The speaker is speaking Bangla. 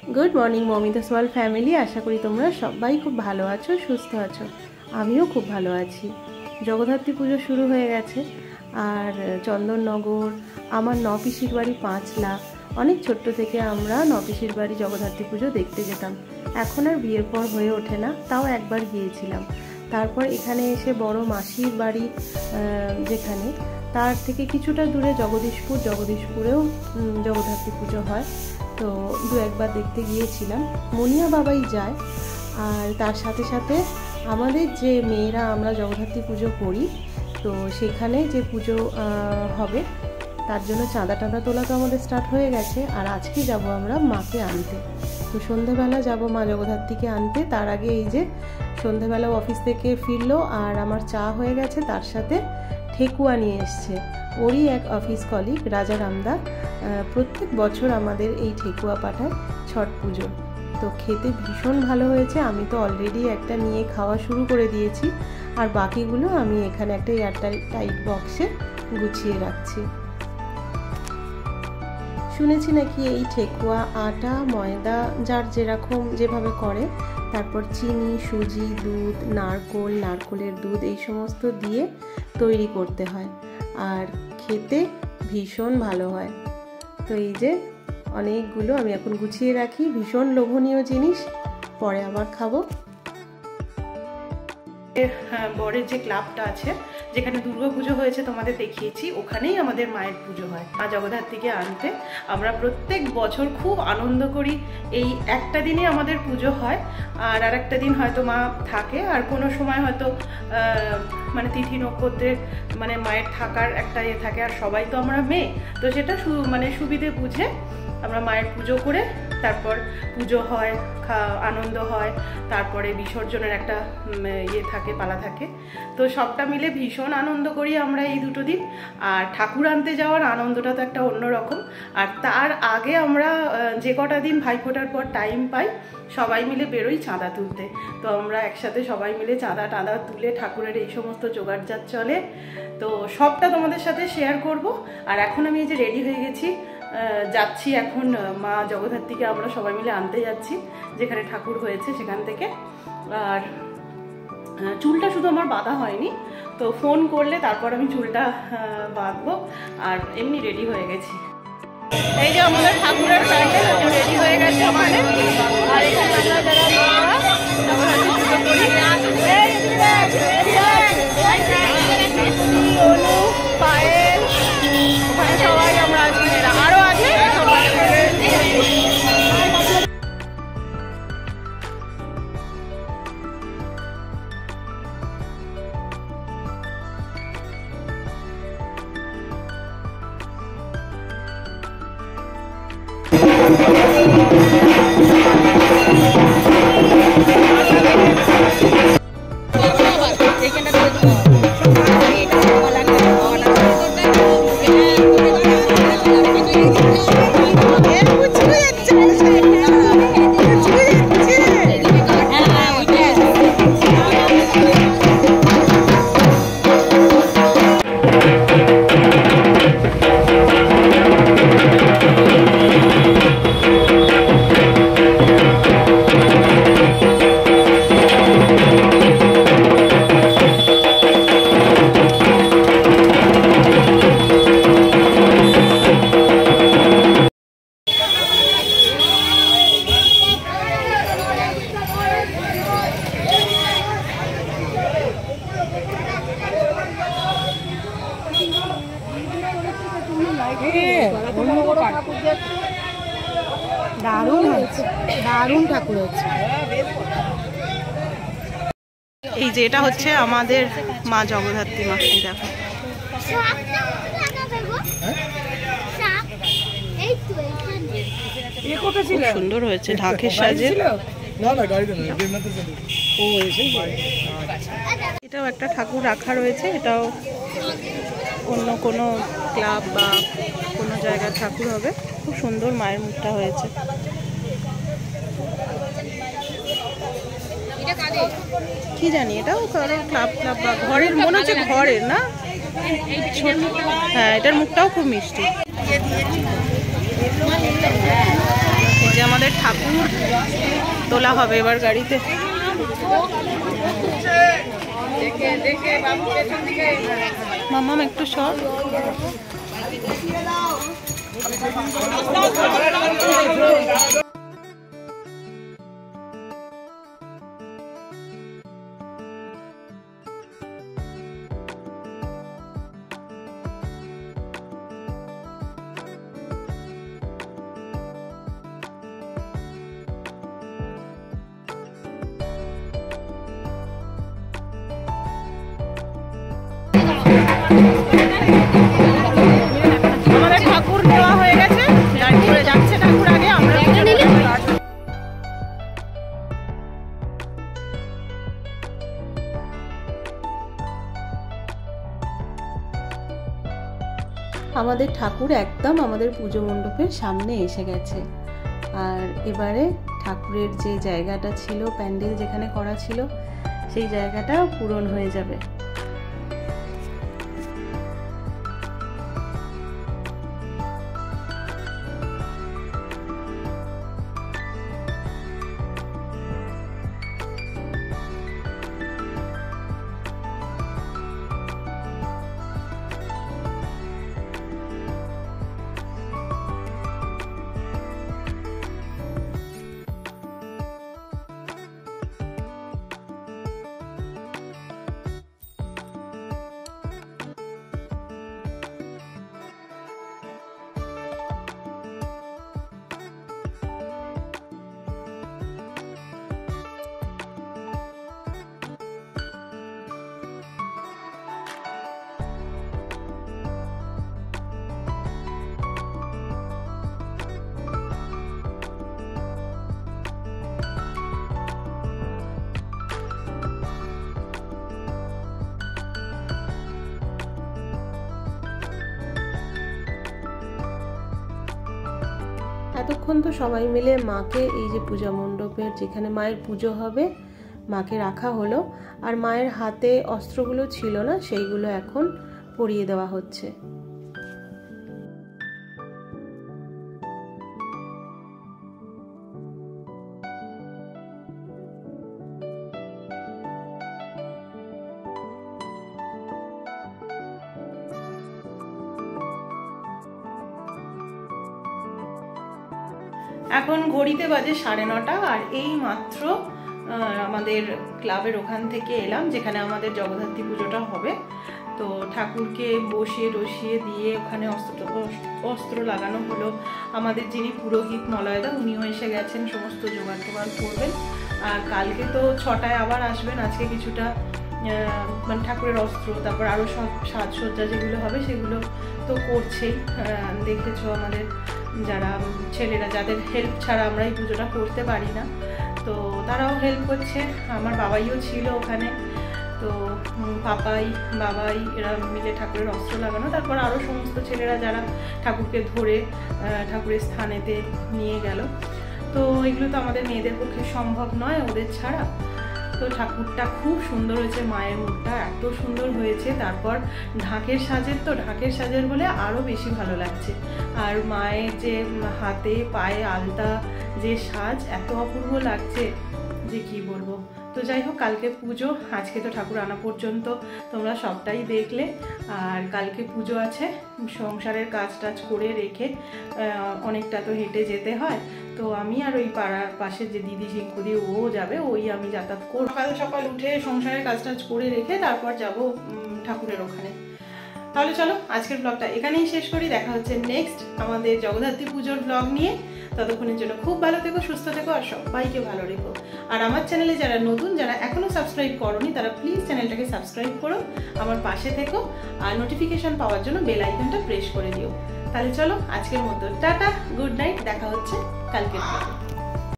गुड मर्निंग ममिता सोयाल फैमिली। आशा करी तुम्हारा सबाई खूब भालो आछो, सुस्थ आछो। आमिও खूब भालो आछि। जगद्धात्री पुजो शुरू हो गेছে আর চন্দননগর আমার নপিসির বাড়ি পাঁচলা। অনেক ছোট্ট থেকে আমরা নপিসির বাড়ি জগদ্ধাত্রী পুজো দেখতে যেতাম। এখন আর বিয়ের পর হয়ে ওঠে না, তাও একবার গিয়েছিলাম। তারপর এখানে এসে বড় মাসির বাড়ি যেখানে, তার থেকে কিছুটা দূরে জগদীশপুরেও জগদ্ধাত্রী পুজো হয়। তো দু একবার দেখতে গিয়েছিলাম। মনিয়া বাবাই যায়। আর তার সাথে সাথে আমাদের যে মেয়েরা আমরা জগদ্ধাত্রী পুজো করি, তো সেখানে যে পুজো হবে তার জন্য চাঁদা টাঁদা তোলা তো আমাদের স্টার্ট হয়ে গেছে। আর আজকে যাব আমরা মাকে আনতে। তো সন্ধ্যাবেলা যাব মা জগদ্ধাত্রীকে আনতে। তার আগে এই যে সন্ধ্যাবেলা অফিস থেকে ফিরলো আর আমার চা হয়ে গেছে, তার সাথে ঠেকুয়া নিয়ে এসছে। ওরই এক অফিস কলিগ রাজা রামদা প্রত্যেক বছর আমাদের এই ঠেকুয়া পাঠায় ছট পুজো। তো খেতে ভীষণ ভালো হয়েছে। আমি তো অলরেডি একটা নিয়ে খাওয়া শুরু করে দিয়েছি, আর বাকিগুলো আমি এখানে একটা এয়ারটাইট বক্সে গুছিয়ে রাখছি। শুনেছি নাকি এই ঠেকুয়া আটা ময়দা যার যেরকম যেভাবে করে, তারপর চিনি সুজি দুধ নারকোলের দুধ এই সমস্ত দিয়ে তৈরি করতে হয়, আর খেতে ভীষণ ভালো হয়। তো এই যে অনেকগুলো আমি এখন গুছিয়ে রাখি। ভীষণ লোভনীয় জিনিস, পরে আবার খাবো। বরের যে ক্লাবটা আছে যেখানে দুর্গা পুজো হয়েছে তোমাদের দেখিয়েছি, ওখানেই আমাদের মায়ের পুজো হয়। মা জগদ্ধাত্রীকে আনতে আমরা প্রত্যেক বছর খুব আনন্দ করি। এই একটা দিনই আমাদের পুজো হয়, আর একটা দিন হয়তো মা থাকে, আর কোনো সময় হয়তো মানে তিথি নক্ষত্রের মানে মায়ের থাকার একটা থাকে। আর সবাই তো আমরা মেয়ে, তো সেটা মানে সুবিধে বুঝে আমরা মায়ের পুজো করে তারপর পুজো হয়, আনন্দ হয়, তারপরে বিসর্জনের একটা থাকে, পালা থাকে। তো সবটা মিলে ভীষণ আনন্দ করি আমরা এই দুটো দিন। আর ঠাকুর আনতে যাওয়ার আনন্দটা তো একটা অন্যরকম। আর তার আগে আমরা যে কটা দিন ভাইফোঁটার পর টাইম পাই, সবাই মিলে বেরোই চাঁদা তুলতে। তো আমরা একসাথে সবাই মিলে চাঁদা টাঁদা তুলে ঠাকুরের এই সমস্ত জোগাড়জাত চলে। তো সবটা তোমাদের সাথে শেয়ার করব। আর এখন আমি এই যে রেডি হয়ে গেছি, যাচ্ছি এখন মা জগদ্ধাত্রীকে আমরা সবাই মিলে আনতে যাচ্ছি যেখানে ঠাকুর হয়েছে সেখান থেকে। আর চুলটা শুধু আমার বাঁধা হয়নি, তো ফোন করলে তারপর আমি চুলটা বাঁধবো। আর এমনি রেডি হয়ে গেছি। এই যে আমাদের ঠাকুরের প্যান্ডেল রেডি হয়ে গেছে আমাদের। আর এখানে আমরা যারা জগদ্ধাত্রী পুজো করি, পায়েল, ওখানে সবাই আমরা আছি, আরো আছে সবাই। দারুণ ঠাকুর হচ্ছে। এই যে এটা হচ্ছে আমাদের মা জগদ্ধাত্রী মা। এই দেখো খুব সুন্দর হয়েছে ঢাকের সাজে। এটাও একটা ঠাকুর রাখা রয়েছে, এটাও অন্য কোনো ক্লাব বা কোনো জায়গার ঠাকুর হবে। খুব সুন্দর মায়ের মুখটা হয়েছে। কি জানি এটাও কারো ক্লাব বা ঘরের, মনে হচ্ছে ঘরের না। হ্যাঁ, এটার মুখটাও খুব মিষ্টি। যে আমাদের ঠাকুর ঠাকুর তোলা হবে এবার গাড়িতে। মাম্মাম একটু সর। আমাদের ঠাকুর নেওয়া হয়ে গেছে, গাড়ি করে যাচ্ছে ঠাকুর আগে, আমরা আমাদের ঠাকুর একদম আমাদের পুজো মণ্ডপের সামনে এসে গেছে। আর এবারে ঠাকুরের যে জায়গাটা ছিল, প্যান্ডেল যেখানে করা ছিল, সেই জায়গাটা পূরণ হয়ে যাবে। এতক্ষণ তো সবাই মিলে মাকে এই যে পূজা মণ্ডপের যেখানে মায়ের পুজো হবে মাকে রাখা হলো, আর মায়ের হাতে অস্ত্রগুলো ছিল না, সেইগুলো এখন পরিয়ে দেওয়া হচ্ছে। এখন ঘড়িতে বাজে 9:30, আর এই মাত্র আমাদের ক্লাবের ওখান থেকে এলাম যেখানে আমাদের জগদ্ধাত্রী পুজোটা হবে। তো ঠাকুরকে বসিয়ে টসিয়ে দিয়ে ওখানে অস্ত্র লাগানো হলো। আমাদের যিনি পুরোহিত মলয়দা, উনিও এসে গেছেন, সমস্ত জোগাড় টোগাড় করবেন। আর কালকে তো 6টায় আবার আসবেন। আজকে কিছুটা মানে ঠাকুরের অস্ত্র, তারপর আরও সব সাজসজ্জা যেগুলো হবে সেগুলো তো করছেই। দেখেছো আমাদের যারা ছেলেরা, যাদের হেল্প ছাড়া আমরা এই পুজোটা করতে পারি না, তো তারাও হেল্প করছে। আমার বাবাইও ছিল ওখানে, তো বাবাই এরা মিলে ঠাকুরের অস্ত্র লাগানো, তারপর আরও সমস্ত ছেলেরা যারা ঠাকুরকে ধরে ঠাকুরের স্থানেতে নিয়ে গেল। তো এগুলো তো আমাদের মেয়েদের পক্ষে সম্ভব নয় ওদের ছাড়া। তো ঠাকুরটা খুব সুন্দর হয়েছে, মায়ের মুখটা এত সুন্দর হয়েছে। তারপর ঢাকের সাজের বলে আরও বেশি ভালো লাগছে। আর মায়ের যে হাতে পায়ে আলতা যে সাজ, এত অপূর্ব লাগছে যে কি বলবো। তো যাই হোক, কালকে পুজো, আজকে তো ঠাকুর আনা পর্যন্ত তোমরা সবটাই দেখলে। আর কালকে পুজো আছে, সংসারের কাজ টাজ করে রেখে অনেকটা তো হেঁটে যেতে হয়। তো আমি আর ওই পাড়ার পাশে যে দিদি ঝিঙ্কুদি, ও যাবে, ওই আমি যাতায়াত করব। সকাল উঠে সংসারের কাজ টাজ করে রেখে তারপর যাব ঠাকুরের ওখানে। তাহলে চলো আজকের ব্লগটা এখানেই শেষ করি। দেখা হচ্ছে নেক্সট আমাদের জগদ্ধাত্রী পুজোর ব্লগ নিয়ে। ততক্ষণের জন্য খুব ভালো থেকো, সুস্থ থেকো, আর সবাইকে ভালো রেখো। আর আমার চ্যানেলে যারা নতুন, যারা এখনো সাবস্ক্রাইব করোনি, তারা প্লিজ চ্যানেলটাকে সাবস্ক্রাইব করো, আমার পাশে থেকো, আর নোটিফিকেশন পাওয়ার জন্য বেল আইকনটা প্রেস করে দিও। তাহলে চলো আজকের মতো টাটা, গুড নাইট, দেখা হচ্ছে কালকের ব্লগে।